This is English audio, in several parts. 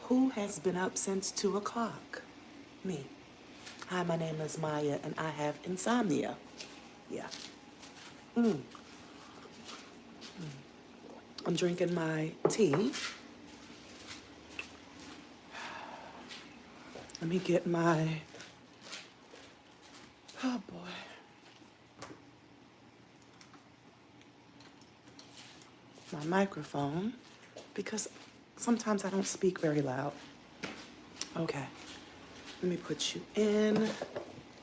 Who has been up since 2 o'clock? Me. Hi, my name is Mayya and I have insomnia. Yeah. I'm drinking my tea. Let me get oh boy, my microphone because sometimes I don't speak very loud. Okay. Let me put you in.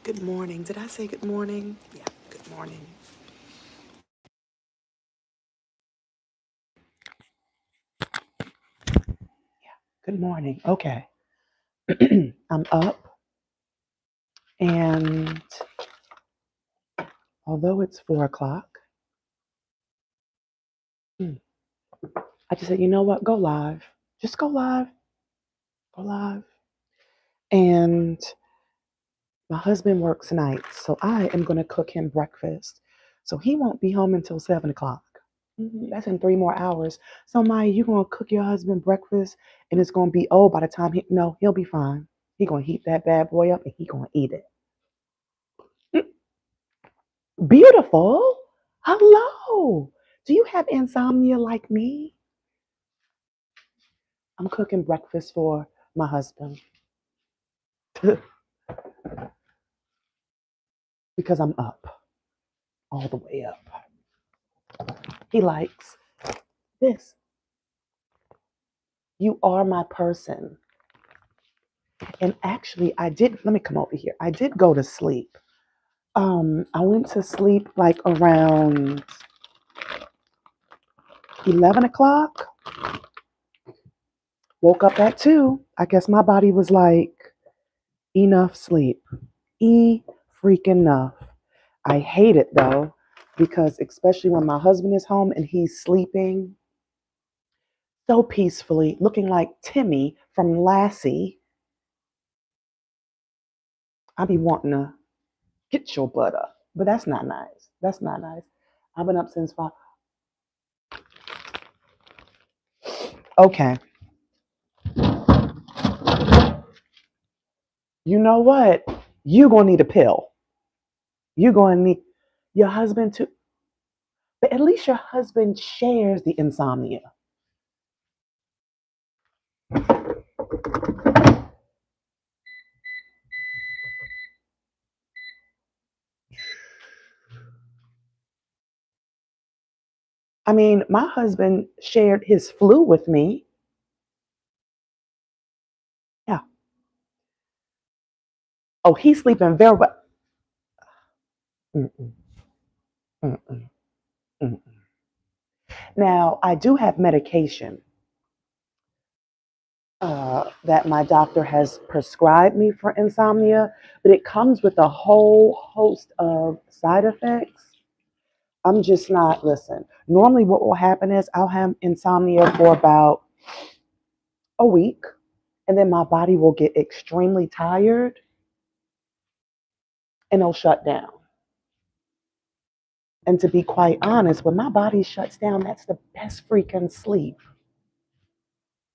Good morning. Did I say good morning? Yeah, good morning. Good morning. Okay. I'm up, and although it's 4 o'clock, mm, I just said, you know what? Go live. Just go live. Go live. And my husband works nights, so I am going to cook him breakfast. So he won't be home until 7 o'clock. That's in 3 more hours. So Maya, you gonna cook your husband breakfast, and it's gonna be old by the time no, he'll be fine. He gonna heat that bad boy up, and he gonna eat it. Beautiful. Hello. Do you have insomnia like me? I'm cooking breakfast for my husband because I'm up, all the way up. He likes this. You are my person. And actually, let me come over here. I did go to sleep. I went to sleep like around 11 o'clock. Woke up at 2. I guess my body was like, enough sleep. Freaking enough. I hate it though, because especially when my husband is home and he's sleeping so peacefully, looking like Timmy from Lassie, I be wanting to get your butt up. But that's not nice. That's not nice. I've been up since 5. Okay. You know what? You gonna need a pill. You gonna need your husband too. But at least your husband shares the insomnia. I mean, my husband shared his flu with me. Yeah. Oh, he's sleeping very well. Mm-mm, mm-mm, mm-mm. Now, I do have medication that my doctor has prescribed me for insomnia, but it comes with a whole host of side effects. I'm just not, listen, normally what will happen is I'll have insomnia for about a week, and then my body will get extremely tired and it'll shut down. And to be quite honest, when my body shuts down, that's the best freaking sleep.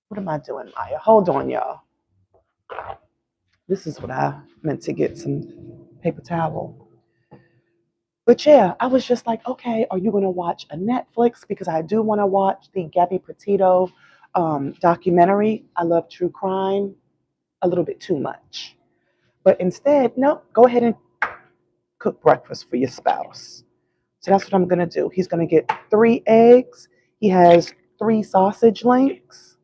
What am I doing, Maya? Hold on, y'all. This is what I meant to get some paper towel. But yeah, I was just like, okay, are you going to watch a Netflix? Because I do want to watch the Gabby Petito documentary. I love true crime a little bit too much. But instead, no, go ahead and cook breakfast for your spouse. So that's what I'm going to do. He's going to get 3 eggs. He has 3 sausage links,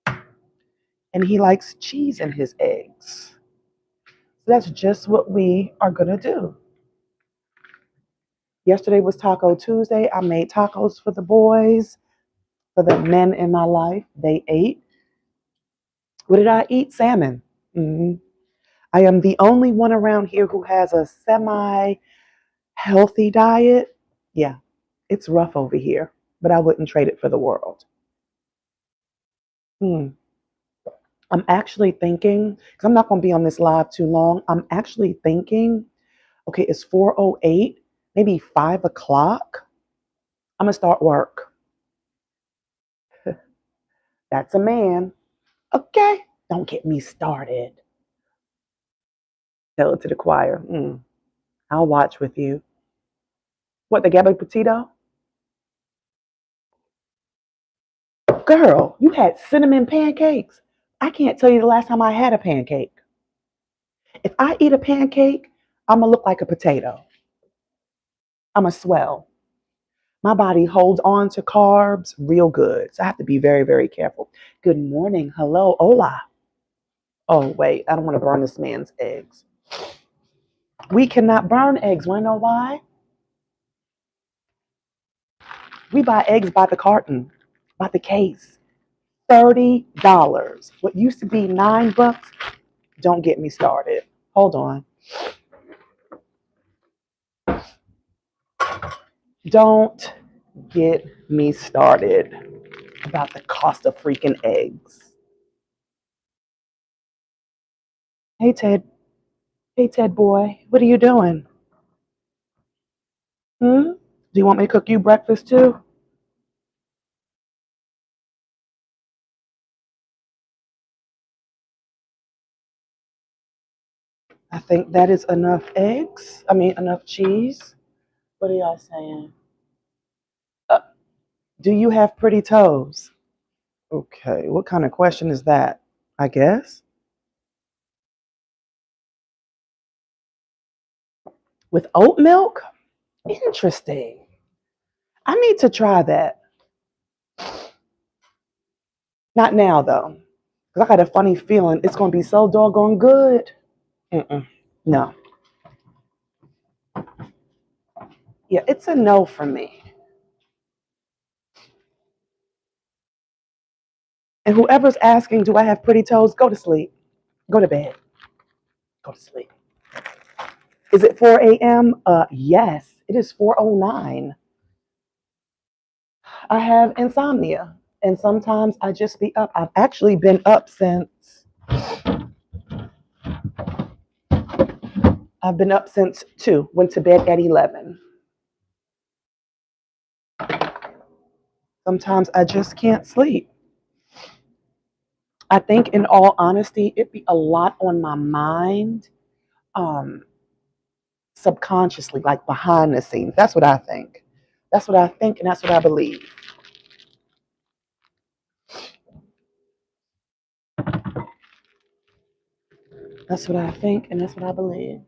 and he likes cheese in his eggs. So that's just what we are going to do. Yesterday was Taco Tuesday. I made tacos for the boys, for the men in my life. They ate. What did I eat? Salmon. hmm I am the only one around here who has a semi healthy diet. Yeah, it's rough over here, but I wouldn't trade it for the world. Hmm. I'm actually thinking, because I'm not going to be on this live too long. I'm actually thinking, okay, it's 4:08, maybe 5 o'clock. I'm going to start work. That's a man. Okay? Don't get me started. Tell it to the choir. I'll watch with you. What, the Gabby Petito? Girl, you had cinnamon pancakes. I can't tell you the last time I had a pancake. If I eat a pancake, I'm going to look like a potato. I'm a swell. My body holds on to carbs real good. So I have to be very, very careful. Good morning. Hello. Hola. Oh, wait. I don't want to burn this man's eggs. We cannot burn eggs. Want to know why? We buy eggs by the carton, by the case. $30. What used to be $9. Don't get me started. Hold on. Don't get me started about the cost of freaking eggs. Hey, Ted. Hey, Ted boy. What are you doing? Do you want me to cook you breakfast too? I think that is enough eggs. I mean, enough cheese. What are y'all saying? Uh, do you have pretty toes? Okay, what kind of question is that? I guess. With oat milk? Interesting. I need to try that. Not now, though. Because I got a funny feeling it's going to be so doggone good. No. Yeah, it's a no for me. And whoever's asking, do I have pretty toes? Go to sleep. Go to bed. Go to sleep. Is it 4 a.m.? Yes, it is 4:09. I have insomnia, and sometimes I just be up. I've actually been up since I've been up since 2. Went to bed at 11. Sometimes I just can't sleep. I think, in all honesty, it be a lot on my mind, um, subconsciously, like behind the scenes. That's what I think. That's what I think, and that's what I believe. That's what I think, and that's what I believe.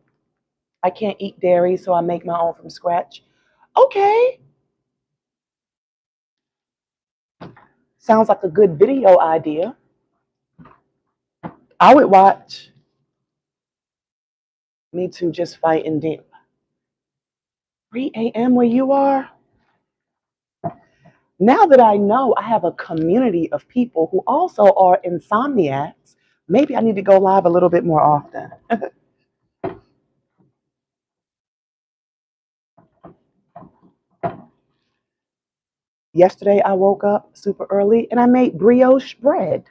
I can't eat dairy, so I make my own from scratch. Okay, sounds like a good video idea. I would watch. Me too, just fighting deep. 3 a.m. where you are? Now that I know I have a community of people who also are insomniacs, maybe I need to go live a little bit more often. Yesterday, I woke up super early and I made brioche bread,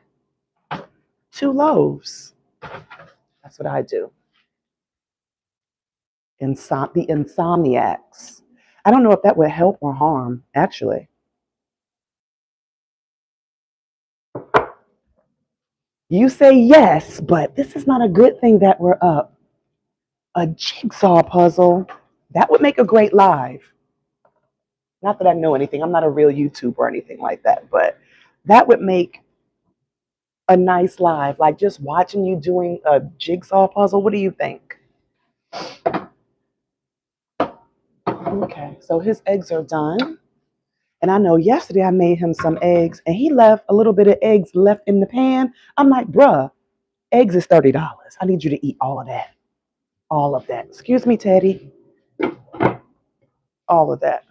2 loaves. That's what I do. The insomniacs. I don't know if that would help or harm, actually. You say yes, but this is not a good thing that we're up. A jigsaw puzzle. That would make a great live. Not that I know anything. I'm not a real YouTuber or anything like that, but that would make a nice live. Like just watching you doing a jigsaw puzzle. What do you think? Okay, so his eggs are done. And I know yesterday I made him some eggs and he left a little bit of eggs left in the pan. I'm like, bruh, eggs is $30. I need you to eat all of that. All of that. Excuse me, Teddy. All of that.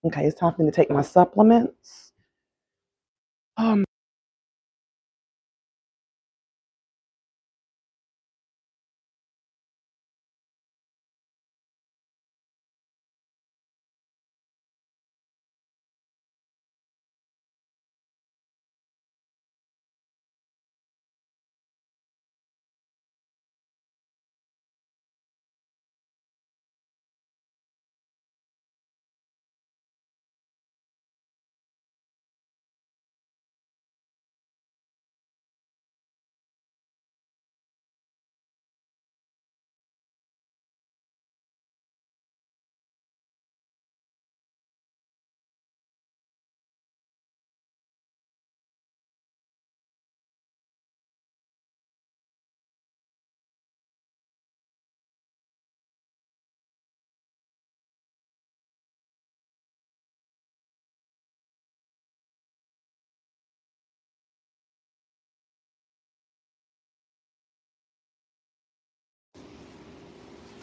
Okay, it's time for me to take my supplements. Um,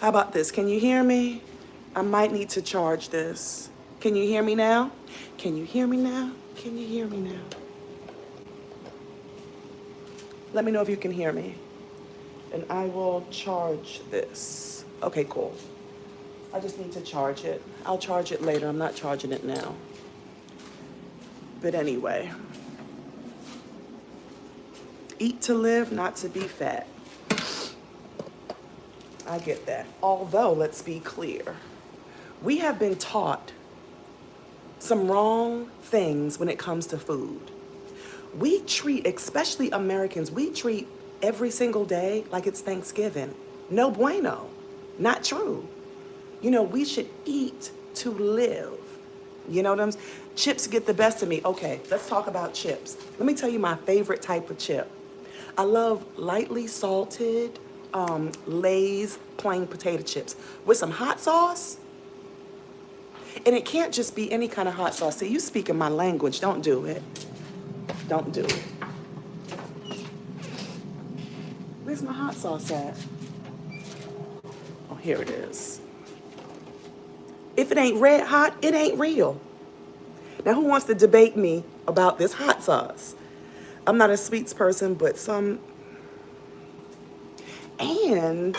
How about this? Can you hear me? I might need to charge this. Can you hear me now? Can you hear me now? Can you hear me now? Let me know if you can hear me. And I will charge this. Okay, cool. I just need to charge it. I'll charge it later. I'm not charging it now. But anyway, eat to live, not to be fat. I get that. Although, let's be clear, we have been taught some wrong things when it comes to food. We treat, especially Americans, we treat every single day like it's Thanksgiving. No bueno. Not true. You know, we should eat to live. You know what I'm saying? Chips get the best of me. Okay, let's talk about chips. Let me tell you my favorite type of chip. I love lightly salted Lay's plain potato chips with some hot sauce. And it can't just be any kind of hot sauce. See, you speaking my language. Don't do it. Don't do it. Where's my hot sauce at? Oh, here it is. If it ain't red hot, it ain't real. Now, who wants to debate me about this hot sauce? I'm not a sweets person, but some. And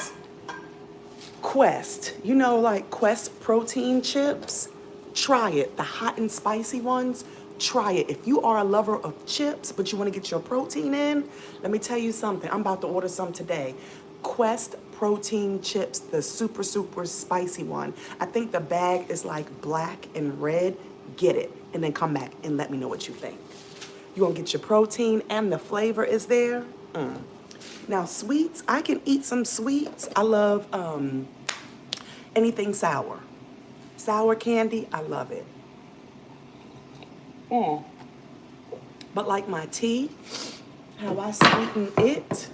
Quest, you know, like Quest protein chips, try it. The hot and spicy ones, try it. If you are a lover of chips, but you want to get your protein in, let me tell you something. I'm about to order some today. Quest protein chips, the super, super spicy one. I think the bag is like black and red. Get it, and then come back and let me know what you think. You gonna get your protein and the flavor is there. Now, sweets, I can eat some sweets. I love anything sour. Sour candy, I love it. But like my tea, how I sweeten it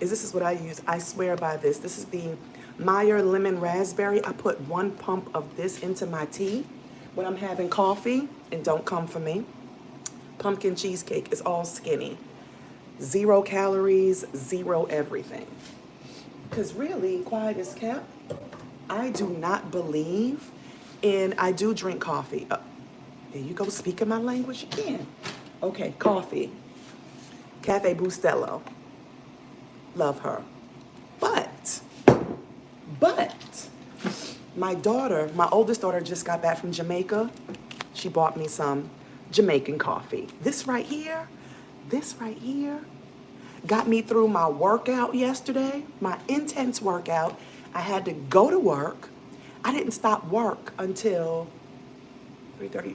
is this is what I use. I swear by this. This is the Mayya lemon raspberry. I put 1 pump of this into my tea when I'm having coffee, and don't come for me. Pumpkin cheesecake is all skinny. 0 calories, 0 everything. Because really, quiet as kept, I do not believe in, I do drink coffee. There you go, speaking my language again. Okay, coffee. Cafe Bustelo. Love her. But, my daughter, my oldest daughter just got back from Jamaica. She bought me some Jamaican coffee. This right here got me through my workout yesterday, my intense workout. I had to go to work. I didn't stop work until 3:30,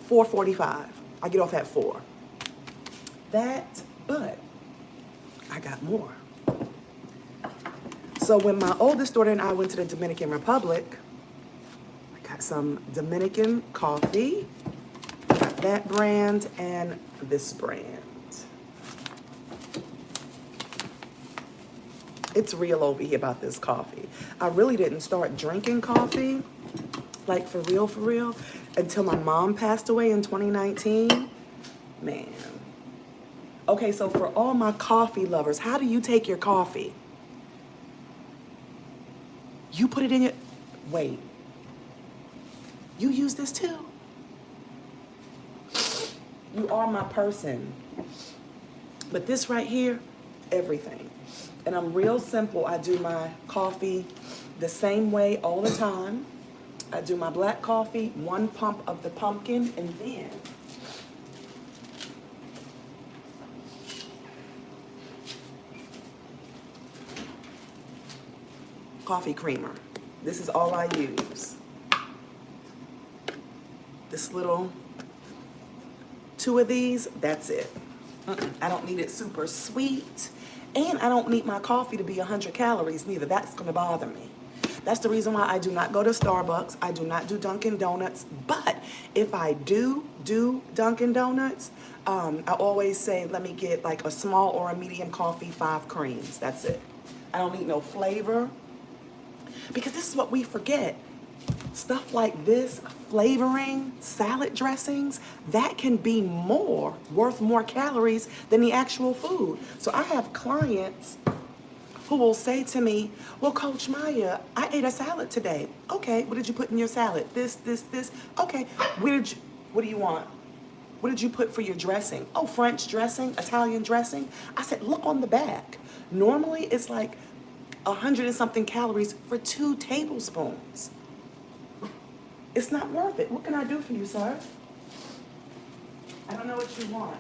4:45. I get off at 4. But I got more. So when my oldest daughter and I went to the Dominican Republic, I got some Dominican coffee, got that brand and this brand. It's real over here about this coffee. I really didn't start drinking coffee, like for real, until my mom passed away in 2019. Man. Okay, so for all my coffee lovers, how do you take your coffee? You put it in your, wait. You use this too? You are my person. But this right here, everything. And I'm real simple. I do my coffee the same way all the time. I do my black coffee, 1 pump of the pumpkin, and then coffee creamer. This is all I use. This little 2 of these, that's it. I don't need it super sweet. And I don't need my coffee to be 100 calories neither. That's gonna bother me. That's the reason why I do not go to Starbucks. I do not do Dunkin' Donuts. But if I do Dunkin' Donuts, I always say, let me get like a small or a medium coffee, 5 creams. That's it. I don't need no flavor. Because this is what we forget. Stuff like this, flavoring, salad dressings, that can be worth more calories than the actual food. So I have clients who will say to me, well, Coach Mayya, I ate a salad today. Okay, what did you put in your salad? This, this, this. Okay, what do you want? What did you put for your dressing? Oh, French dressing, Italian dressing. I said, look on the back. Normally it's like 100 and something calories for 2 tablespoons. It's not worth it. What can I do for you, sir? I don't know what you want.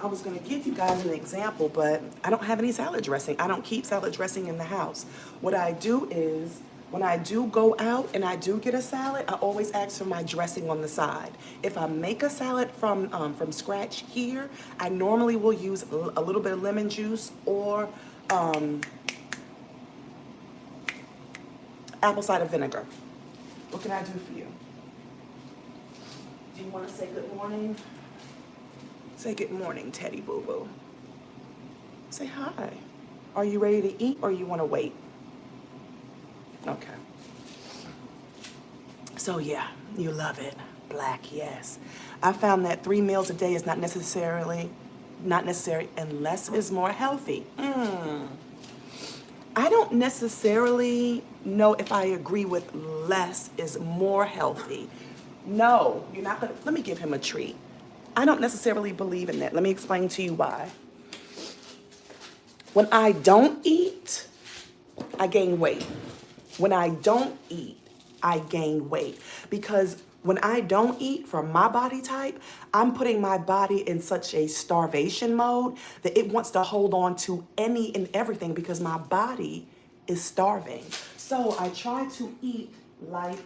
I was going to give you guys an example, but I don't have any salad dressing. I don't keep salad dressing in the house. What I do is, when I do go out and I do get a salad, I always ask for my dressing on the side. If I make a salad from scratch here, I normally will use a little bit of lemon juice or apple cider vinegar. What can I do for you? Do you want to say good morning? Say good morning, Teddy Boo Boo. Say hi. Are you ready to eat or you want to wait? Okay. So yeah, you love it. Black, yes. I found that 3 meals a day is not necessary and less is more healthy. I don't necessarily know if I agree with less is more healthy. No, you're not gonna, let me give him a treat. I don't necessarily believe in that. Let me explain to you why. When I don't eat, I gain weight. When I don't eat, I gain weight. Because when I don't eat for my body type, I'm putting my body in such a starvation mode that it wants to hold on to any and everything because my body is starving. So I try to eat like,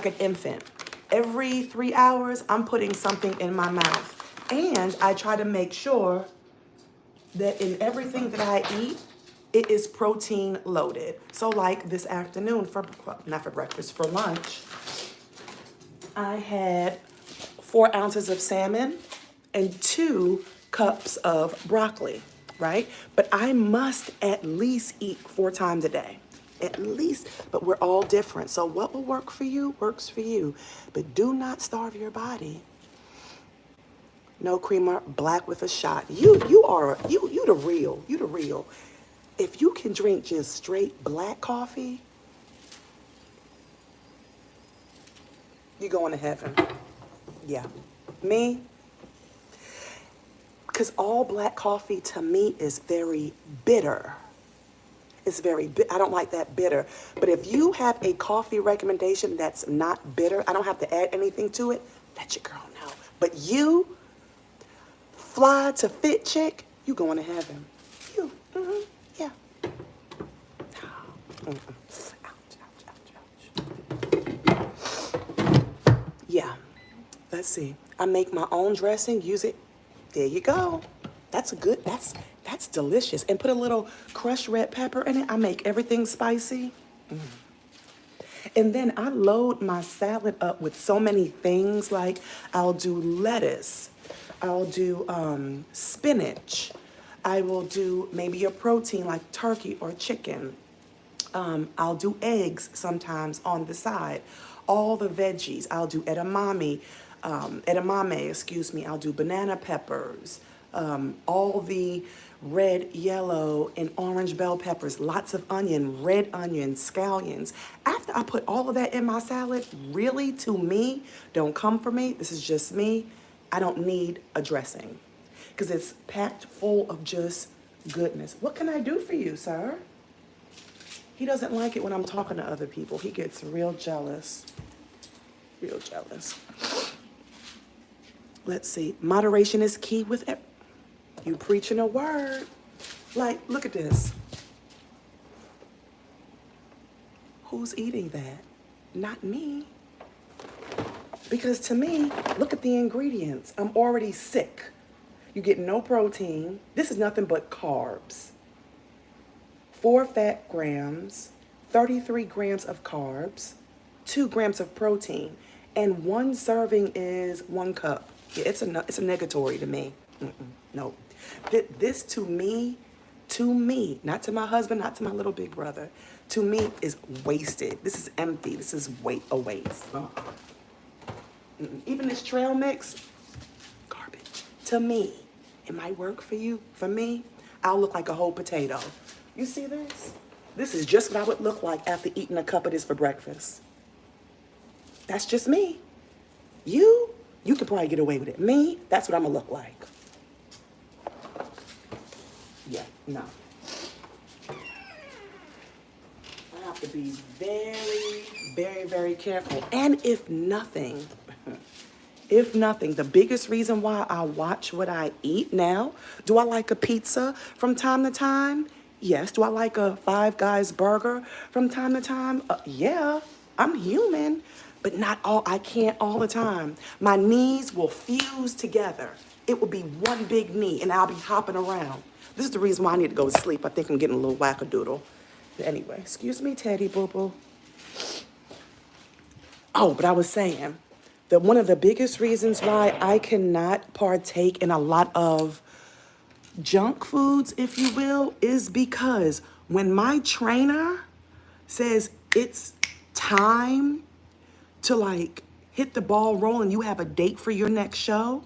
an infant. Every 3 hours, I'm putting something in my mouth. And I try to make sure that in everything that I eat, it is protein loaded. So like this afternoon, not for breakfast, for lunch, I had 4 ounces of salmon and 2 cups of broccoli, right? But I must at least eat 4 times a day. At least, but we're all different. So what will work for you works for you. But do not starve your body. No creamer, black with a shot. You the real. You the real. If you can drink just straight black coffee, you're going to heaven. Yeah. Me? Because all black coffee to me is very bitter. It's very bitter. I don't like that bitter. But if you have a coffee recommendation that's not bitter, I don't have to add anything to it, let your girl know. But you, fly to fit chick, you going to heaven. You, yeah. Ouch. Yeah, let's see. I make my own dressing, use it. There you go. That's delicious. And put a little crushed red pepper in it. I make everything spicy. And then I load my salad up with so many things. Like I'll do lettuce. I'll do spinach. I will do maybe a protein like turkey or chicken. I'll do eggs sometimes on the side. All the veggies. I'll do edamame. I'll do banana peppers. All the red, yellow, and orange bell peppers, lots of onion, red onion, scallions. After I put all of that in my salad, really, to me, don't come for me, this is just me, I don't need a dressing because it's packed full of just goodness. What can I do for you, sir? He doesn't like it when I'm talking to other people. He gets real jealous. Real jealous. Let's see. Moderation is key with it. You preaching a word. Like, look at this. Who's eating that? Not me. Because to me, look at the ingredients. I'm already sick. You get no protein. This is nothing but carbs. 4 fat grams, 33 grams of carbs, 2 grams of protein, and 1 serving is 1 cup. Yeah, it's a negatory to me. No. This to me, not to my husband, not to my little big brother, to me is wasted. This is empty. This is a waste. Even this trail mix, garbage. To me, it might work for you. For me, I'll look like a whole potato. You see this? This is just what I would look like after eating a cup of this for breakfast. That's just me. You could probably get away with it. Me, that's what I'm gonna look like. Yeah, no. I have to be very, very, very careful. And if nothing, the biggest reason why I watch what I eat now, do I like a pizza from time to time? Yes. Do I like a Five Guys burger from time to time? Yeah, I'm human, but I can't all the time. My knees will fuse together. It will be one big knee and I'll be hopping around. This is the reason why I need to go to sleep. I think I'm getting a little wackadoodle. Anyway, excuse me, Teddy Boo Boo. Oh, but I was saying that one of the biggest reasons why I cannot partake in a lot of junk foods, if you will, is because when my trainer says it's time to like hit the ball rolling, you have a date for your next show.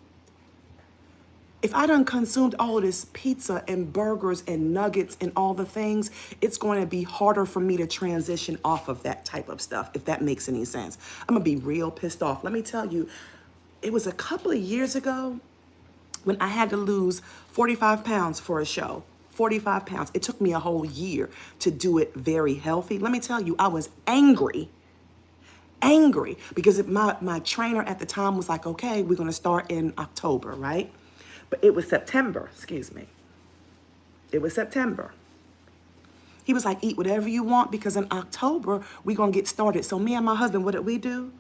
If I done consumed all of this pizza and burgers and nuggets and all the things, it's going to be harder for me to transition off of that type of stuff, if that makes any sense. I'm gonna be real pissed off. Let me tell you, it was a couple of years ago when I had to lose 45 pounds for a show. 45 pounds. It took me a whole year to do it very healthy. Let me tell you, I was angry because my trainer at the time was like, okay, we're gonna start in October, right? But it was September, excuse me. It was September. He was like, eat whatever you want because in October, we're gonna get started. So me and my husband, what did we do?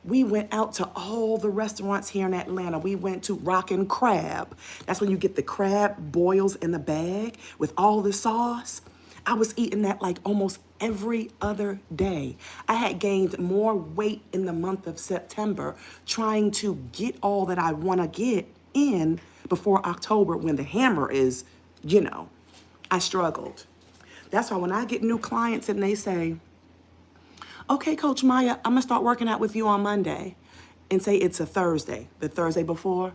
We went out to all the restaurants here in Atlanta. We went to Rockin' Crab. That's when you get the crab boils in the bag with all the sauce. I was eating that like almost every other day. I had gained more weight in the month of September trying to get all that I wanna get in before October when the hammer is, I struggled. That's why when I get new clients and they say, okay, Coach Mayya, I'm gonna start working out with you on Monday, and say it's a Thursday, the Thursday before,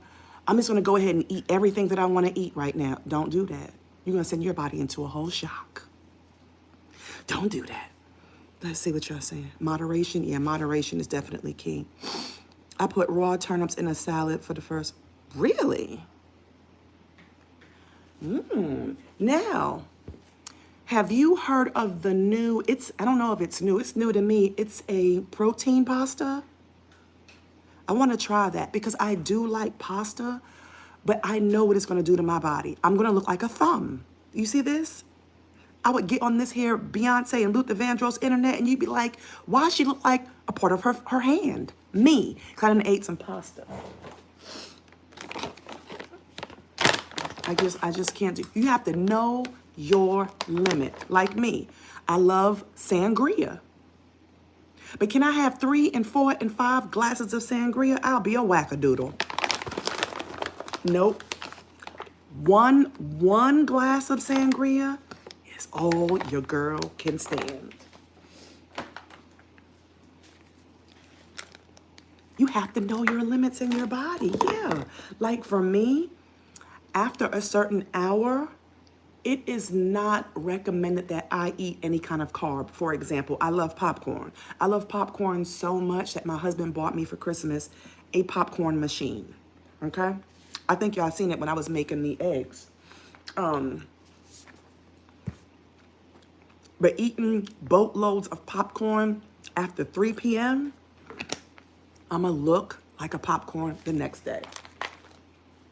I'm just gonna go ahead and eat everything that I wanna eat right now. Don't do that. You're gonna send your body into a whole shock. Don't do that. Let's see what y'all saying. Moderation, yeah, moderation is definitely key. I put raw turnips in a salad for the first, really? Now, have you heard of the new, I don't know if it's new to me. It's a protein pasta. I want to try that because I do like pasta, but I know what it's going to do to my body. I'm going to look like a thumb. You see this? I would get on this here Beyonce and Luther Vandross internet and you'd be like, why she look like a part of her hand? Me, because I done ate some pasta. I just can't do. You have to know your limit. Like me, I love sangria. But can I have 3 and 4 and 5 glasses of sangria? I'll be a wackadoodle. Nope. One glass of sangria is all your girl can stand. You have to know your limits in your body. Yeah. Like for me, after a certain hour, it is not recommended that I eat any kind of carb. For example, I love popcorn. I love popcorn so much that my husband bought me for Christmas a popcorn machine, okay? I think y'all seen it when I was making the eggs. But eating boatloads of popcorn after 3 p.m., I'ma look like a popcorn the next day.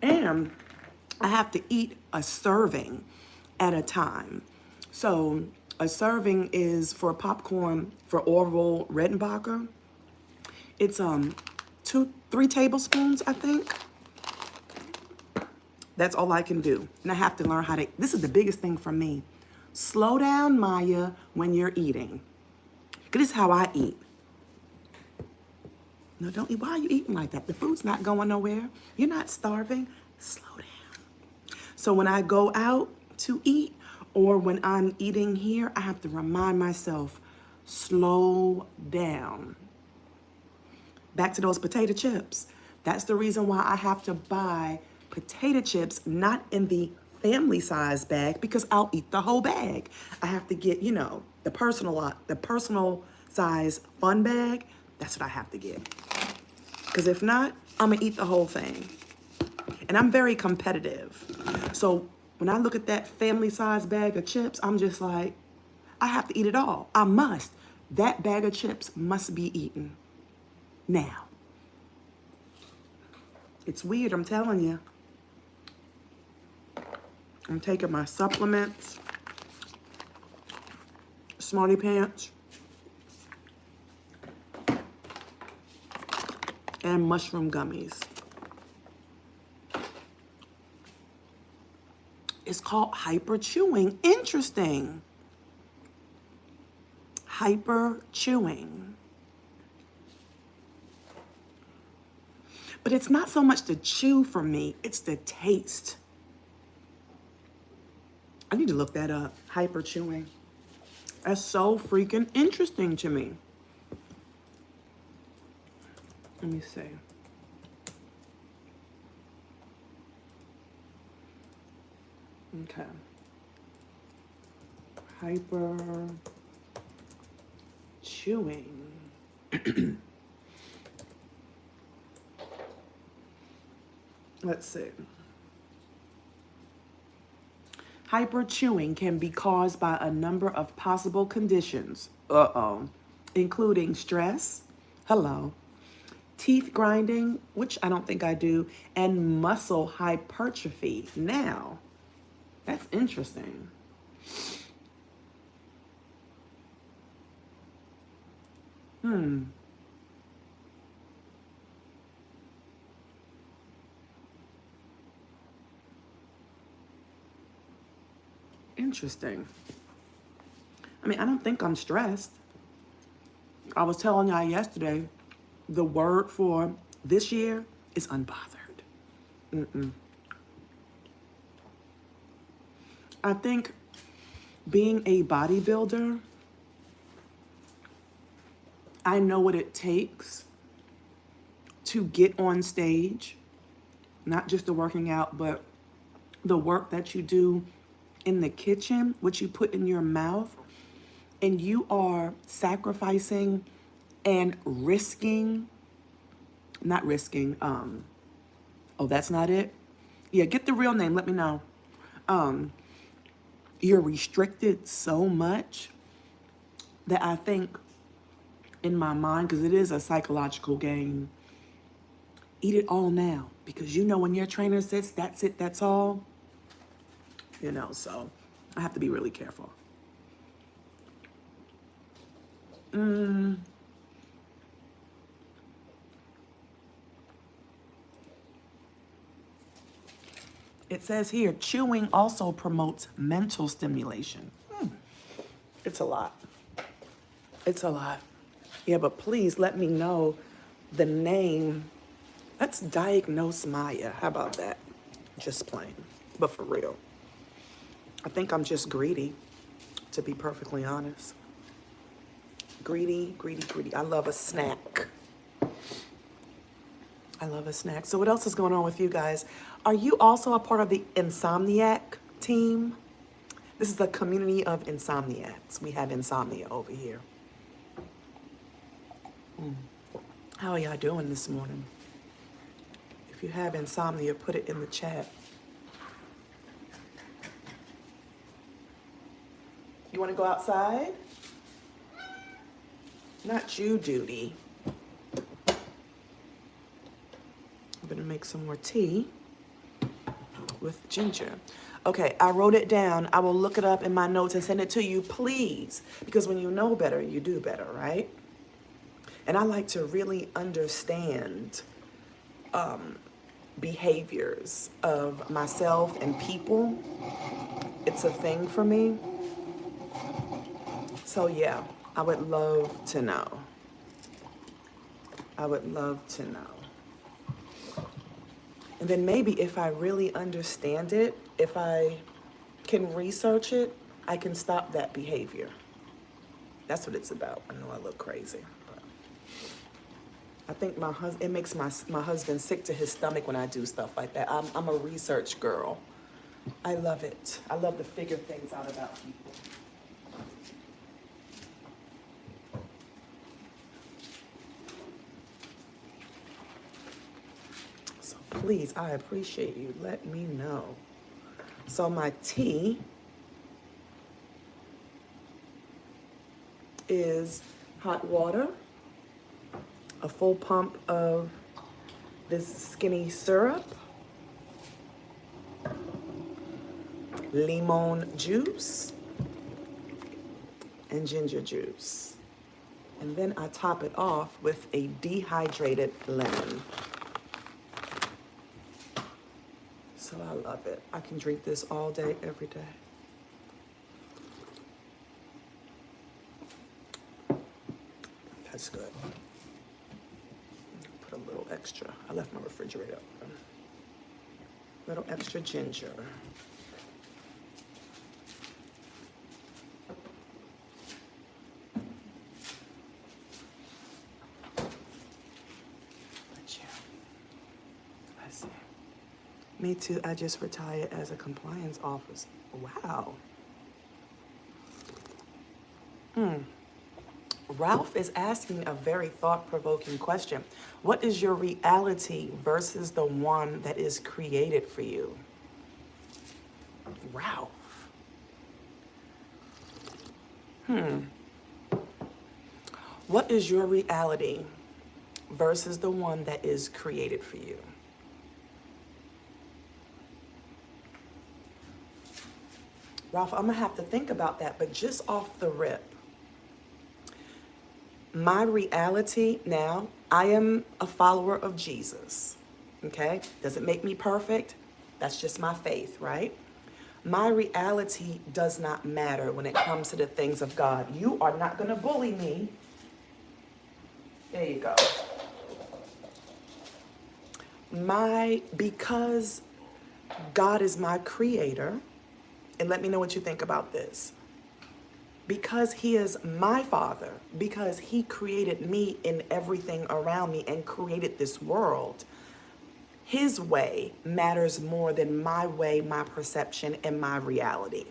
And I have to eat a serving at a time. So a serving is for popcorn for Orville Redenbacher. It's 3 tablespoons, I think. That's all I can do. And I have to learn how to, this is the biggest thing for me. Slow down, Mayya, when you're eating. This is how I eat. No, don't eat. Why are you eating like that? The food's not going nowhere. You're not starving. Slow down. So when I go out to eat or when I'm eating here, I have to remind myself, slow down. Back to those potato chips. That's the reason why I have to buy potato chips, not in the family size bag, because I'll eat the whole bag. I have to get, you know, the personal size fun bag. That's what I have to get. Because if not, I'm gonna eat the whole thing. And I'm very competitive. So when I look at that family size bag of chips, I'm just like, I have to eat it all. I must. That bag of chips must be eaten now. It's weird, I'm telling you. I'm taking my supplements, Smarty Pants, and mushroom gummies. It's called hyper chewing. Interesting. Hyper chewing. But it's not so much the chew for me, it's the taste. I need to look that up. Hyper chewing. That's so freaking interesting to me. Let me see. Okay. Hyper chewing. Let's see. Hyper chewing can be caused by a number of possible conditions, including stress, teeth grinding, which I don't think I do, and muscle hypertrophy. Now, that's interesting. Interesting. I mean, I don't think I'm stressed. I was telling y'all yesterday, the word for this year is unbothered. I think being a bodybuilder, I know what it takes to get on stage, not just the working out, but the work that you do in the kitchen, what you put in your mouth, and you are sacrificing and risking, not risking, oh, that's not it? Yeah, get the real name, let me know. You're restricted so much that I think in my mind, because it is a psychological game, eat it all now. Because you know when your trainer says, that's it, that's all, you know, so I have to be really careful. It says here, chewing also promotes mental stimulation. It's a lot. It's a lot. Yeah, but please let me know the name. Let's diagnose Mayya. How about that? Just plain, but for real. I think I'm just greedy, to be perfectly honest. Greedy, greedy, greedy. I love a snack. I love a snack. So what else is going on with you guys? Are you also a part of the Insomniac team? This is a community of insomniacs. We have insomnia over here. How are y'all doing this morning? If you have insomnia, put it in the chat. You want to go outside? Not you, Duty. I'm gonna make some more tea with ginger. Okay, I wrote it down. I will look it up in my notes and send it to you, please. Because when you know better, you do better, right? And I like to really understand behaviors of myself and people. It's a thing for me. So yeah, I would love to know. I would love to know. And then maybe if I really understand it, if I can research it, I can stop that behavior. That's what it's about. I know I look crazy. But I think it makes my husband sick to his stomach when I do stuff like that. I'm a research girl. I love it. I love to figure things out about people. So please, I appreciate you. Let me know. So my tea is hot water, a full pump of this skinny syrup, lemon juice, and ginger juice. And then I top it off with a dehydrated lemon. So I love it. I can drink this all day, every day. That's good. Put a little extra. I left my refrigerator open. A little extra ginger. Let's see. Me too. I just retired as a compliance officer. Wow. Ralph is asking a very thought-provoking question. What is your reality versus the one that is created for you? Ralph. What is your reality versus the one that is created for you? Ralph, I'm gonna have to think about that, but just off the rip, my reality now, I am a follower of Jesus, okay? Does it make me perfect? That's just my faith, right? My reality does not matter when it comes to the things of God. You are not gonna bully me. There you go. Because God is my creator, and let me know what you think about this. Because he is my father, because he created me and everything around me and created this world, his way matters more than my way, my perception, and my reality,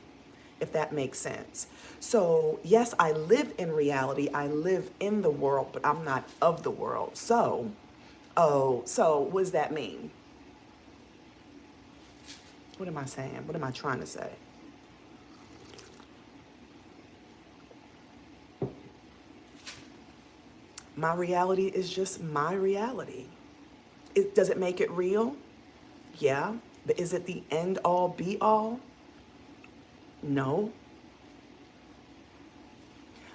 if that makes sense. So yes, I live in reality, I live in the world, but I'm not of the world. So what does that mean? What am I saying? What am I trying to say? My reality is just my reality. Does it make it real? Yeah. But is it the end all be all? No.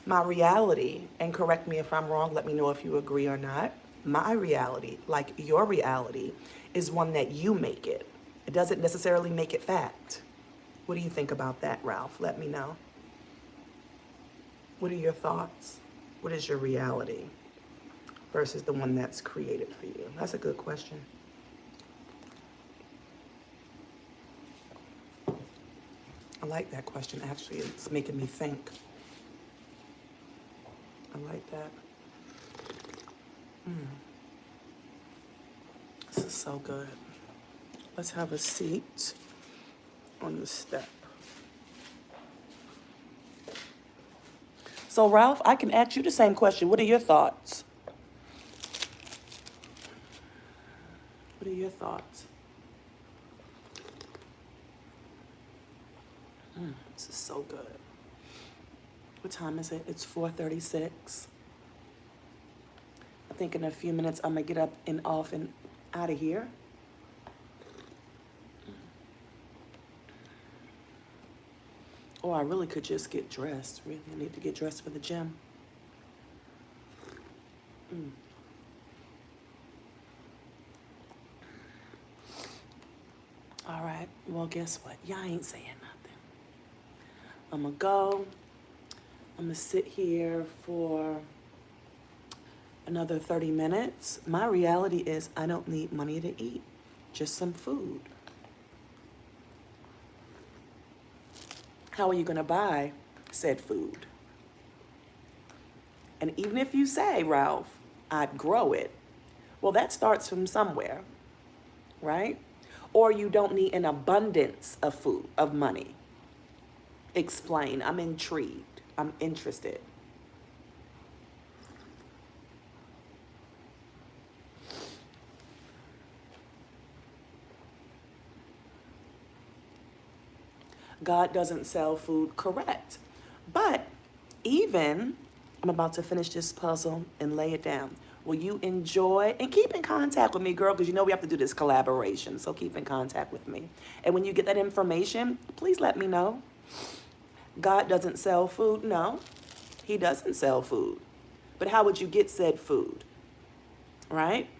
My reality, and correct me if I'm wrong, let me know if you agree or not. My reality, like your reality, is one that you make it. It doesn't necessarily make it fact. What do you think about that, Ralph? Let me know. What are your thoughts? What is your reality versus the one that's created for you? That's a good question. I like that question, actually. It's making me think. I like that. This is so good. Let's have a seat on the step. So, Ralph, I can ask you the same question. What are your thoughts? What are your thoughts? This is so good. What time is it? It's 4:36. I think in a few minutes I'm gonna get up and off and out of here. Or I really could just get dressed. Really, I need to get dressed for the gym. All right, well, guess what? Y'all ain't saying nothing. I'm gonna go. I'm gonna sit here for another 30 minutes. My reality is I don't need money to eat, just some food. How are you gonna buy said food? And even if you say, Ralph, I'd grow it, Well, that starts from somewhere, right? Or you don't need an abundance of food, of money. Explain. I'm intrigued. I'm interested. God doesn't sell food, correct. But even, I'm about to finish this puzzle and lay it down. Will you enjoy and keep in contact with me, girl? Because you know we have to do this collaboration. So keep in contact with me. And when you get that information, please let me know. God doesn't sell food. No, he doesn't sell food. But how would you get said food? Right?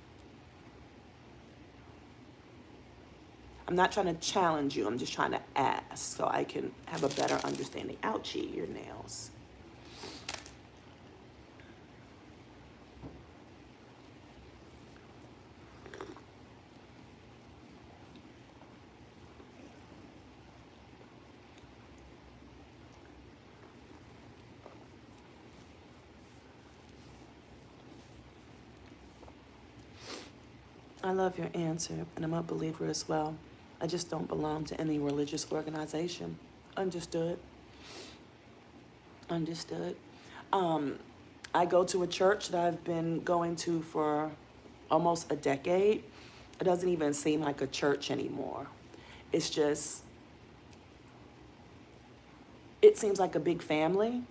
I'm not trying to challenge you. I'm just trying to ask so I can have a better understanding. Ouchie, your nails. I love your answer, and I'm a believer as well. I just don't belong to any religious organization. Understood. Understood. Um, I go to a church that I've been going to for almost a decade. It doesn't even seem like a church anymore. It's just, it seems like a big family.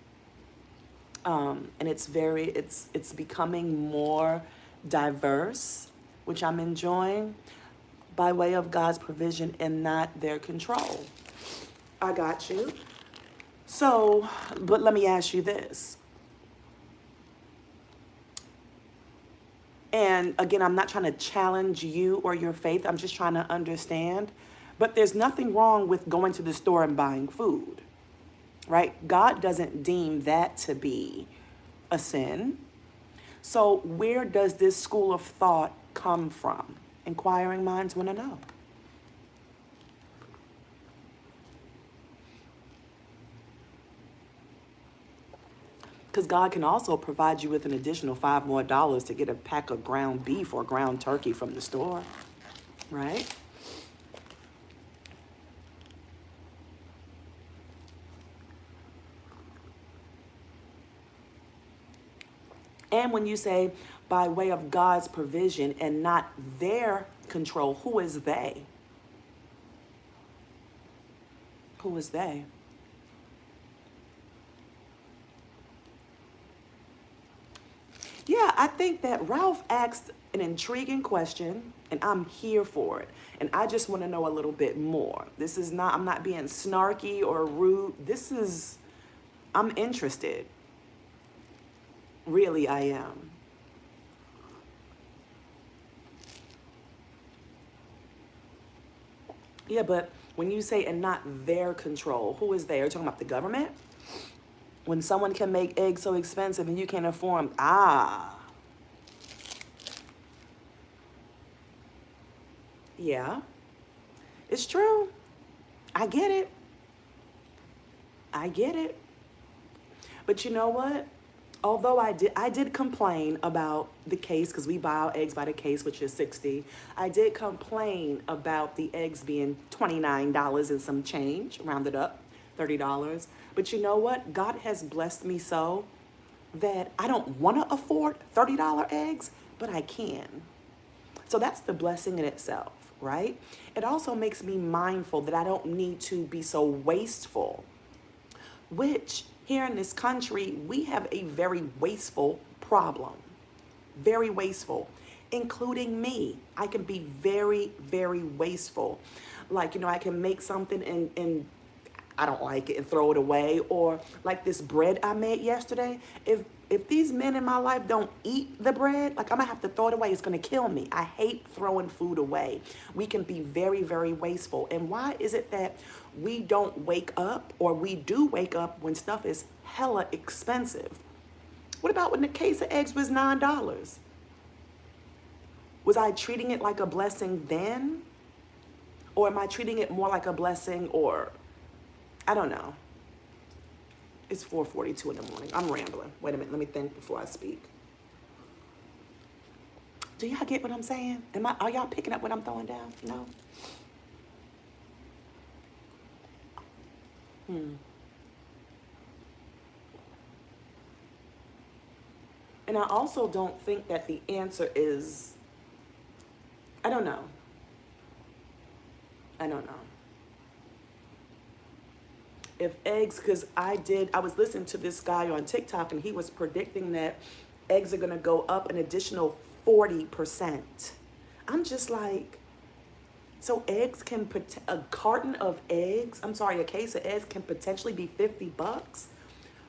And it's becoming more diverse, which I'm enjoying by way of God's provision and not their control. I got you. So, but let me ask you this. And again, I'm not trying to challenge you or your faith. I'm just trying to understand. But there's nothing wrong with going to the store and buying food, right? God doesn't deem that to be a sin. So where does this school of thought come from? Inquiring minds want to know. Because God can also provide you with an additional $5 more to get a pack of ground beef or ground turkey from the store, right? And when you say by way of God's provision and not their control, who is they? Who is they? Yeah, I think that Ralph asked an intriguing question, and I'm here for it. And I just want to know a little bit more. This is not, I'm not being snarky or rude. I'm interested. Really, I am. Yeah, but when you say and not their control, who is they? Are you talking about the government? When someone can make eggs so expensive and you can't afford them, yeah, it's true. I get it. I get it. But you know what? Although I did complain about the case because we buy our eggs by the case, which is 60. I did complain about the eggs being $29 and some change, rounded up, $30. But you know what? God has blessed me so that I don't want to afford $30 eggs, but I can. So that's the blessing in itself, right? It also makes me mindful that I don't need to be so wasteful, which here in this country, we have a very wasteful problem. Very wasteful, including me. I can be very, very wasteful. Like, I can make something and I don't like it and throw it away. Or like this bread I made yesterday. If these men in my life don't eat the bread, like I'm gonna have to throw it away. It's gonna kill me. I hate throwing food away. We can be very, very wasteful. And why is it that we don't wake up, or we do wake up when stuff is hella expensive? What about when the case of eggs was $9? Was I treating it like a blessing then? Or am I treating it more like a blessing, or I don't know. It's 4:42 in the morning. I'm rambling. Wait a minute. Let me think before I speak. Do y'all get what I'm saying? Are y'all picking up what I'm throwing down? No? And I also don't think that the answer is, I don't know. I don't know. If eggs, because I was listening to this guy on TikTok and he was predicting that eggs are going to go up an additional 40%. I'm just like, so eggs can, a carton of eggs, I'm sorry, a case of eggs can potentially be $50.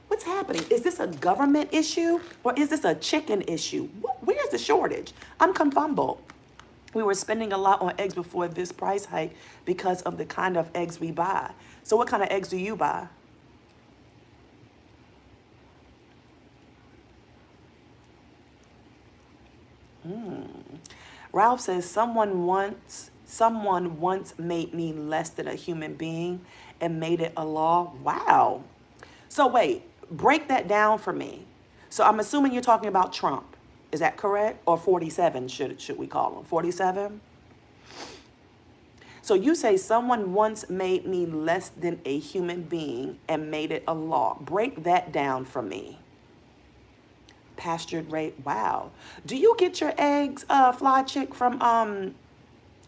What's happening? Is this a government issue or is this a chicken issue? Where's the shortage? I'm confumbled. We were spending a lot on eggs before this price hike because of the kind of eggs we buy. So what kind of eggs do you buy? Ralph says someone once made me less than a human being and made it a law. Wow. So wait, break that down for me. So I'm assuming you're talking about Trump. Is that correct? Or 47 should we call him? 47? So you say someone once made me less than a human being and made it a law. Break that down for me. Pastured rate. Wow. Do you get your eggs, fly chick, from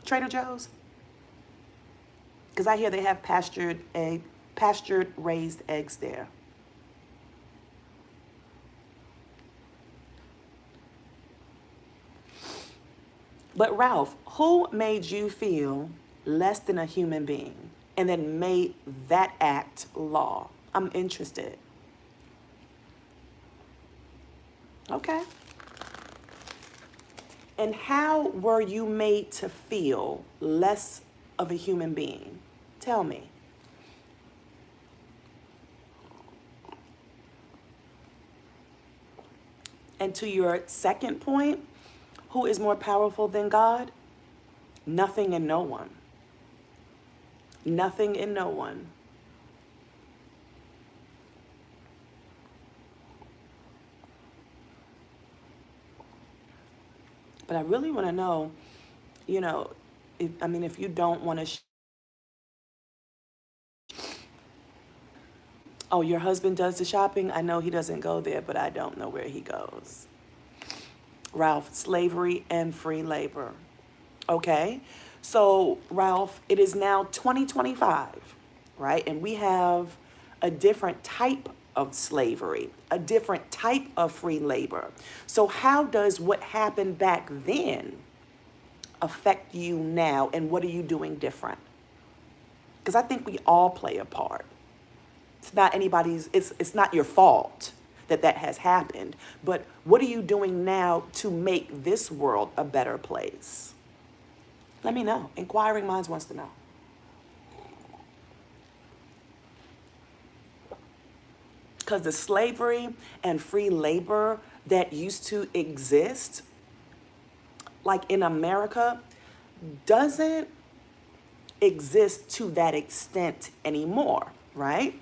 Trader Joe's? Because I hear they have pastured raised eggs there. But Ralph, who made you feel less than a human being and then made that act law? I'm interested. Okay. And how were you made to feel less of a human being? Tell me. And to your second point, who is more powerful than God? Nothing and no one. Nothing and no one. But I really want to know, if you don't want to. Oh, your husband does the shopping? I know he doesn't go there, but I don't know where he goes. Ralph, slavery and free labor. Okay. So, Ralph, it is now 2025, right? And we have a different type of slavery, a different type of free labor. So, how does what happened back then affect you now, and what are you doing different? Because I think we all play a part. It's not it's not your fault that has happened, but what are you doing now to make this world a better place? Let me know. Inquiring minds wants to know. Because the slavery and free labor that used to exist, like in America, doesn't exist to that extent anymore, right?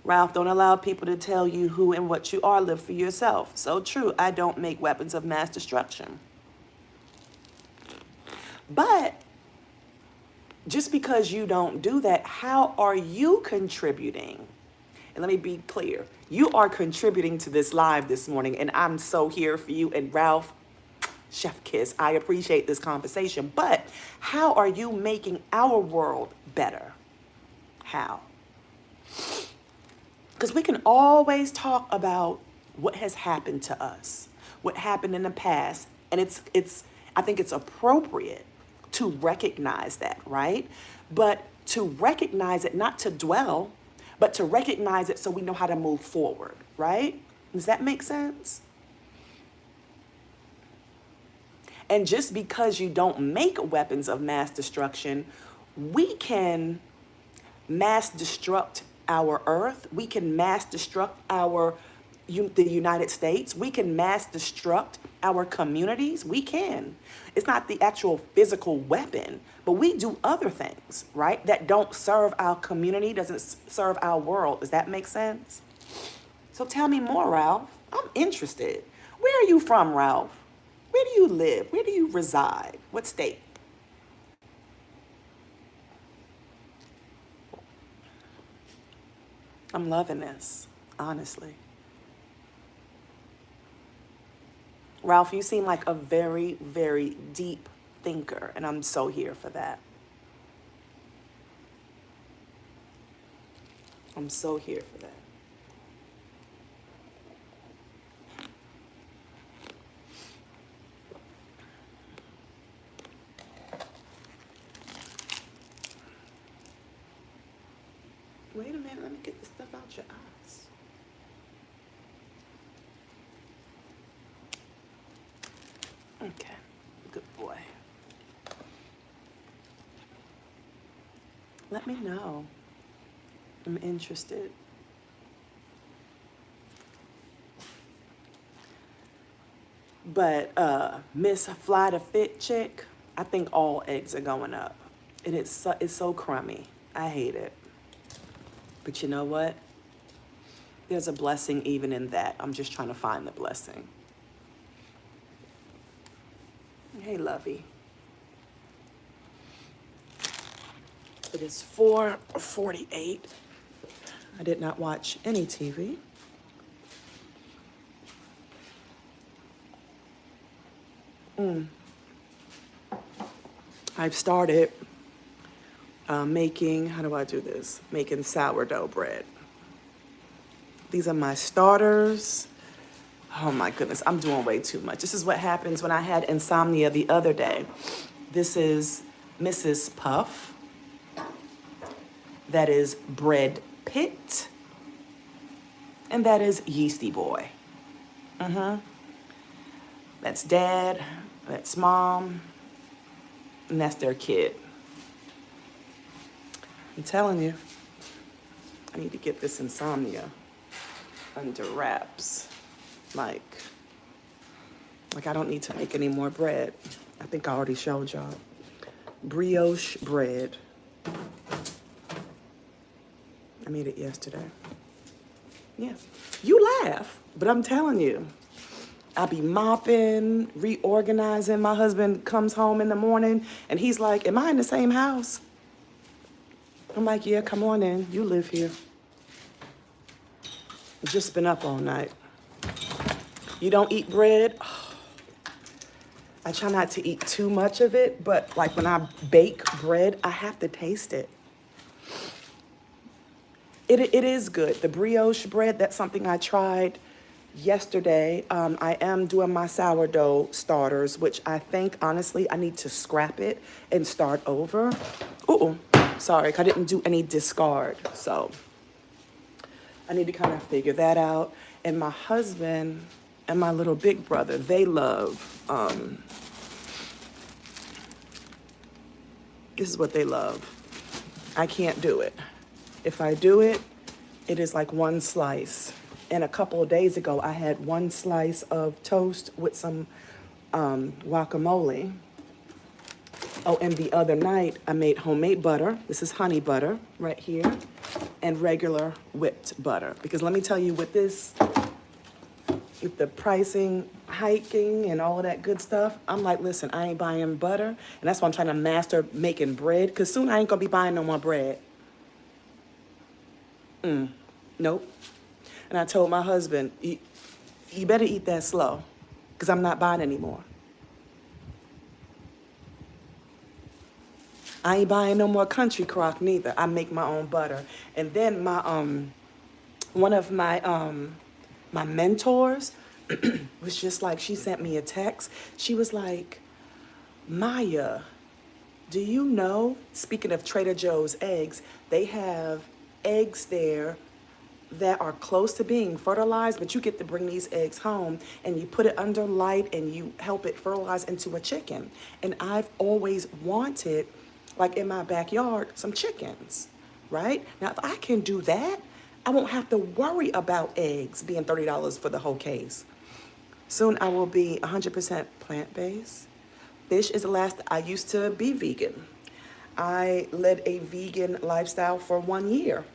Ralph, don't allow people to tell you who and what you are. Live for yourself. So true. I don't make weapons of mass destruction. But just because you don't do that, how are you contributing? And let me be clear. You are contributing to this live this morning, and I'm so here for you. And Ralph, chef kiss, I appreciate this conversation. But how are you making our world better? How? Because we can always talk about what has happened to us, what happened in the past. And I think it's appropriate to recognize that, right? But to recognize it, not to dwell, but to recognize it so we know how to move forward, right? Does that make sense? And just because you don't make weapons of mass destruction, we can mass destruct our earth. We can mass destruct the United States. We can mass destruct our communities. We can. It's not the actual physical weapon, but we do other things, right? That don't serve our community, doesn't serve our world. Does that make sense? So tell me more, Ralph. I'm interested. Where are you from, Ralph? Where do you live? Where do you reside? What state? I'm loving this, honestly. Ralph, you seem like a very, very deep thinker, and I'm so here for that. I'm so here for that. Wait a minute, let me get this stuff out your eyes. Okay, good boy. Let me know. I'm interested. But Miss Fly to Fit chick, I think all eggs are going up. And it's so crummy. I hate it. But you know what? There's a blessing even in that. I'm just trying to find the blessing. Hey, lovey. It is 4:48. I did not watch any TV. I've started making, how do I do this? Making sourdough bread. These are my starters. Oh my goodness, I'm doing way too much. This is what happens when I had insomnia the other day. This is Mrs. Puff. That is Bread Pit. And that is Yeasty Boy. That's dad, that's mom, and that's their kid. I'm telling you, I need to get this insomnia under wraps. Like I don't need to make any more bread. I think I already showed y'all. Brioche bread. I made it yesterday. Yeah. You laugh, but I'm telling you, I'll be mopping, reorganizing. My husband comes home in the morning and he's like, am I in the same house? I'm like, yeah, come on in. You live here. Just been up all night. You don't eat bread? Oh, I try not to eat too much of it, but like when I bake bread, I have to taste it. It is good. The brioche bread, that's something I tried yesterday. I am doing my sourdough starters, which I think, honestly, I need to scrap it and start over. Ooh, sorry, I didn't do any discard, so I need to kind of figure that out. And my husband and my little big brother, they love, this is what they love. I can't do it. If I do it, it is like one slice. And a couple of days ago, I had one slice of toast with some guacamole. Oh, and the other night, I made homemade butter. This is honey butter right here, and regular whipped butter. Because let me tell you, with this, with the pricing hiking and all of that good stuff, I'm like, listen, I ain't buying butter. And that's why I'm trying to master making bread, because soon I ain't going to be buying no more bread. Nope. And I told my husband, you better eat that slow, because I'm not buying anymore. I ain't buying no more country crock neither. I make my own butter. And then my one of my my mentors was just like, she sent me a text. She was like, Mayya, do you know, speaking of Trader Joe's eggs, they have eggs there that are close to being fertilized, but you get to bring these eggs home and you put it under light and you help it fertilize into a chicken. And I've always wanted, like in my backyard, some chickens, right? Now, if I can do that, I won't have to worry about eggs being $30 for the whole case. Soon I will be 100% plant-based. Fish is the last. I used to be vegan. I led a vegan lifestyle for 1 year.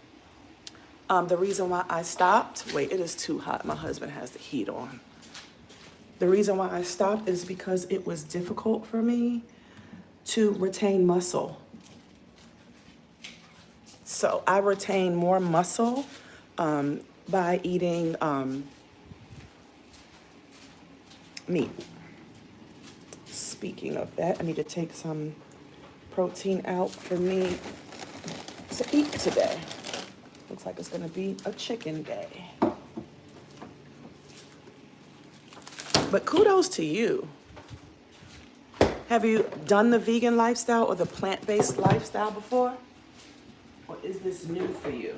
The reason why I stopped, wait, it is too hot. My husband has the heat on. The reason why I stopped is because it was difficult for me to retain muscle. So I retain more muscle by eating meat. Speaking of that, I need to take some protein out for me to eat today. Looks like it's gonna be a chicken day. But kudos to you. Have you done the vegan lifestyle or the plant-based lifestyle before? Or is this new for you?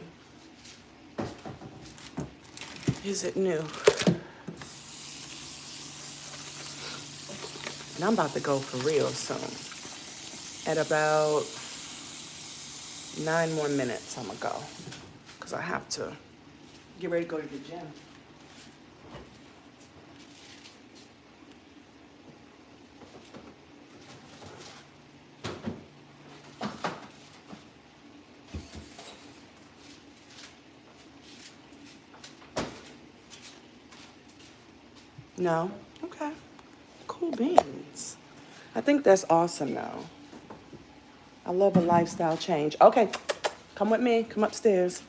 Is it new? And I'm about to go for real soon. At about 9 more minutes, I'm gonna go. Because I have to get ready to go to the gym. No? Okay. Cool beans. I think that's awesome though. I love a lifestyle change. Okay, come with me. Come upstairs.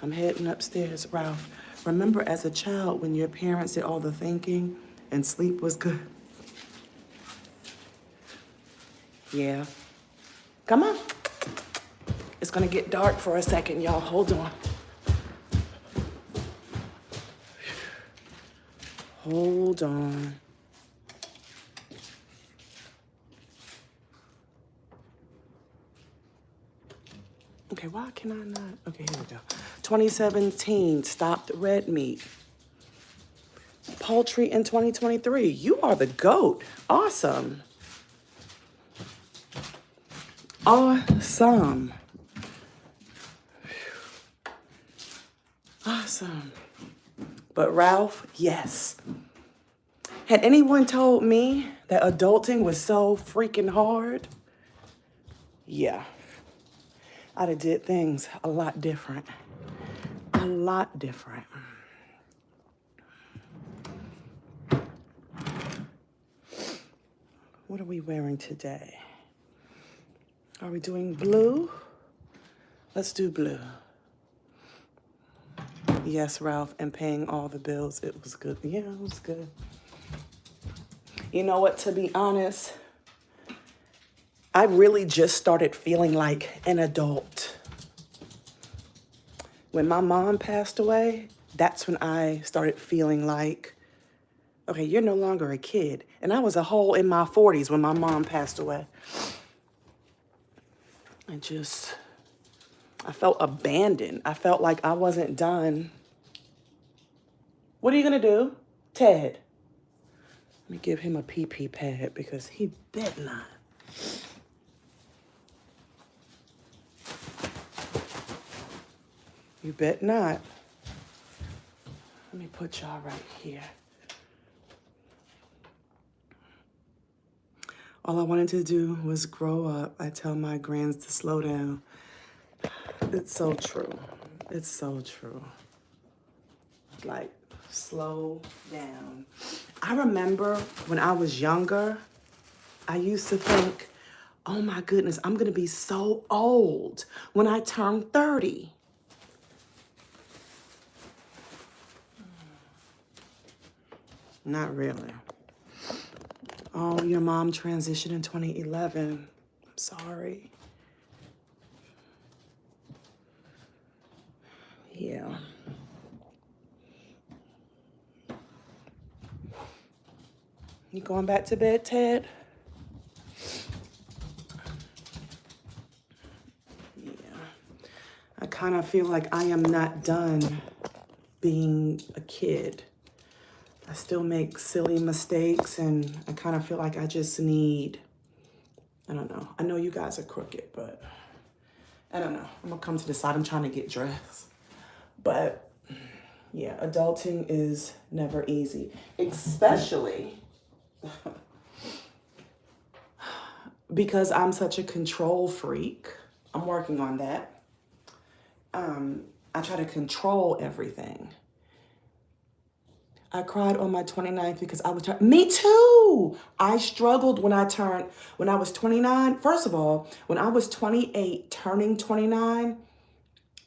I'm heading upstairs. Ralph, remember as a child when your parents did all the thinking and sleep was good? Yeah. Come on. It's gonna get dark for a second, y'all. Hold on. Hold on. Okay, why can I not? Okay, here we go. 2017, stopped red meat. Poultry in 2023. You are the GOAT. Awesome. Awesome. Awesome. But Ralph, yes. Had anyone told me that adulting was so freaking hard? Yeah. I'd have did things a lot different. A lot different. What are we wearing today? Are we doing blue? Let's do blue. Yes, Ralph, and paying all the bills. It was good. Yeah, it was good. You know what, to be honest, I really just started feeling like an adult. When my mom passed away, that's when I started feeling like, okay, you're no longer a kid. And I was a whole in my 40s when my mom passed away. I felt abandoned. I felt like I wasn't done. What are you gonna do? Ted. Let me give him a pee-pee pad because he bet not. You bet not. Let me put y'all right here. All I wanted to do was grow up. I tell my grands to slow down. It's so true. It's so true. Like, slow down. I remember when I was younger, I used to think, oh my goodness, I'm gonna be so old when I turn 30. Not really. Oh, your mom transitioned in 2011. I'm sorry. Yeah. You going back to bed, Ted? Yeah. I kind of feel like I am not done being a kid. I still make silly mistakes, and I kind of feel like I just need, I don't know. I know you guys are crooked, but I don't know. I'm gonna come to decide. I'm trying to get dressed. But yeah, adulting is never easy, especially because I'm such a control freak. I'm working on that. I try to control everything. I cried on my 29th because I was me too. I struggled when I was 29. First of all, when I was 28 turning 29,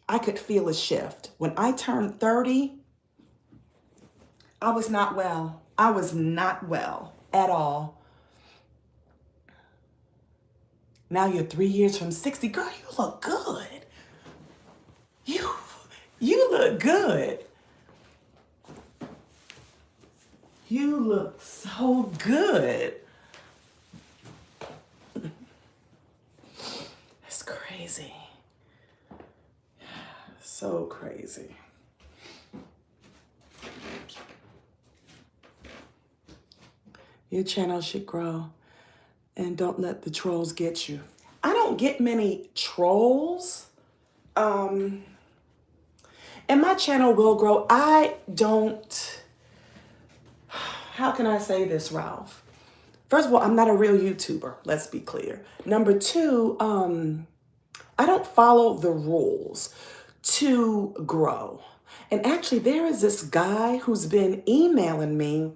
I could feel a shift. When I turned 30, I was not well. I was not well at all. Now you're 3 years from 60. Girl, you look good. You look good. You look so good. That's crazy. So crazy. Your channel should grow, and don't let the trolls get you. I don't get many trolls. And my channel will grow. I don't, how can I say this, Ralph? First of all, I'm not a real YouTuber. Let's be clear. Number two, I don't follow the rules to grow. And actually, there is this guy who's been emailing me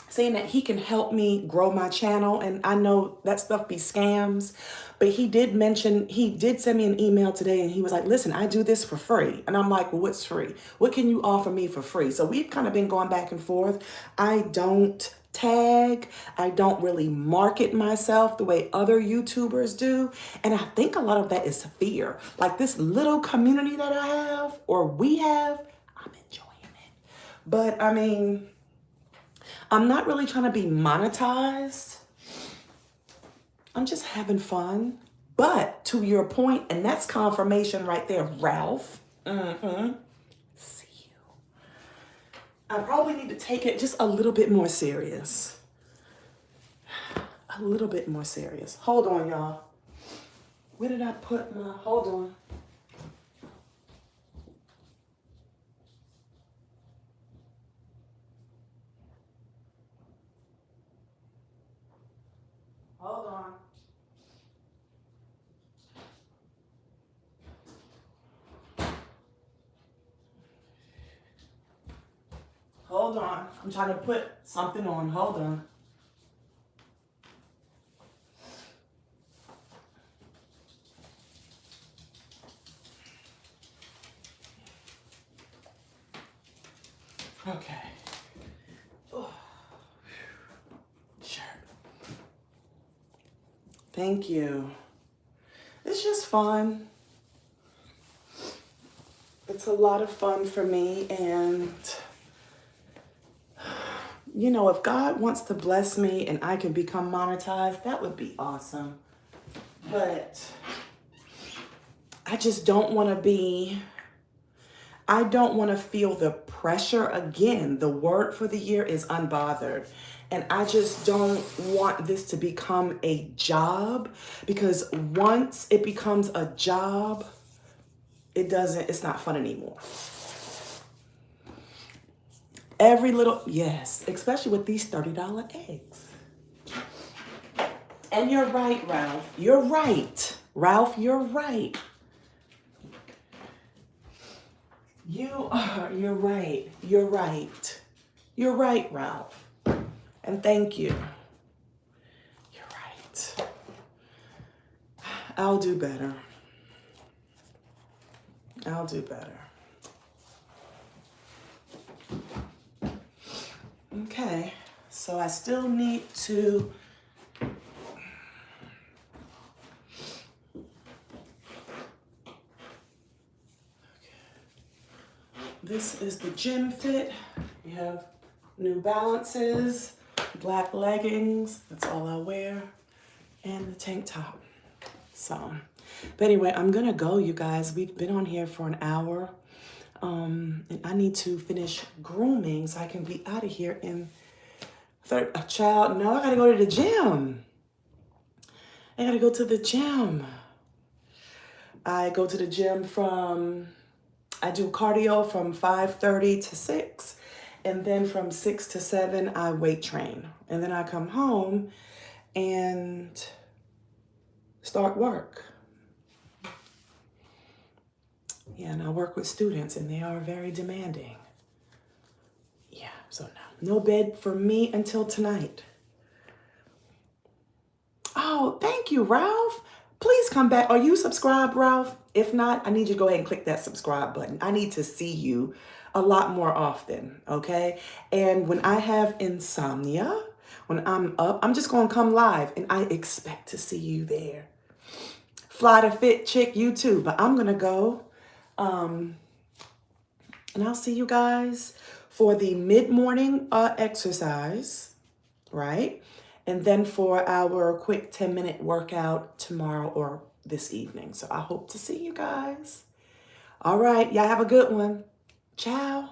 saying that he can help me grow my channel. And I know that stuff be scams, but he did send me an email today, and he was like, listen, I do this for free. And I'm like, well, what's free? What can you offer me for free? So we've kind of been going back and forth. I don't tag. I don't really market myself the way other YouTubers do. And I think a lot of that is fear. Like this little community that I have, or we have, I'm enjoying it. But I mean, I'm not really trying to be monetized. I'm just having fun. But to your point, and that's confirmation right there, Ralph. See you. I probably need to take it just a little bit more serious. A little bit more serious. Hold on, y'all. Where did I put my, hold on. Hold on. Hold on. I'm trying to put something on. Hold on. Okay. Oh. Sure. Thank you. It's just fun. It's a lot of fun for me, and you know, if God wants to bless me and I can become monetized, that would be awesome. But I just don't want to feel the pressure again. The word for the year is unbothered. And I just don't want this to become a job, because once it becomes a job, it's not fun anymore. Every little, yes, especially with these $30 eggs. And you're right, Ralph. You're right. Ralph, you're right. You're right. You're right. You're right, Ralph. And thank you. You're right. I'll do better. I'll do better. Okay, so I still need to this is the gym fit. You have New Balances, black leggings, that's all I wear, and the tank top. So, but anyway, I'm gonna go, you guys. We've been on here for an hour. And I need to finish grooming so I can be out of here in no, I gotta go to the gym. I gotta go to the gym. I go to the gym I do cardio from 5:30 to 6. And then from 6 to 7, I weight train. And then I come home and start work. Yeah, and I work with students, and they are very demanding. Yeah. So no bed for me until tonight. Oh, thank you, Ralph. Please come back. Are you subscribed, Ralph? If not, I need you to go ahead and click that subscribe button. I need to see you a lot more often, okay? And when I have insomnia, when I'm up, I'm just going to come live, and I expect to see you there. Fly to Fit Chick, you too. But I'm going to go, and I'll see you guys for the mid-morning exercise, right? And then for our quick 10-minute workout tomorrow or this evening. So I hope to see you guys. All right. Y'all have a good one. Ciao.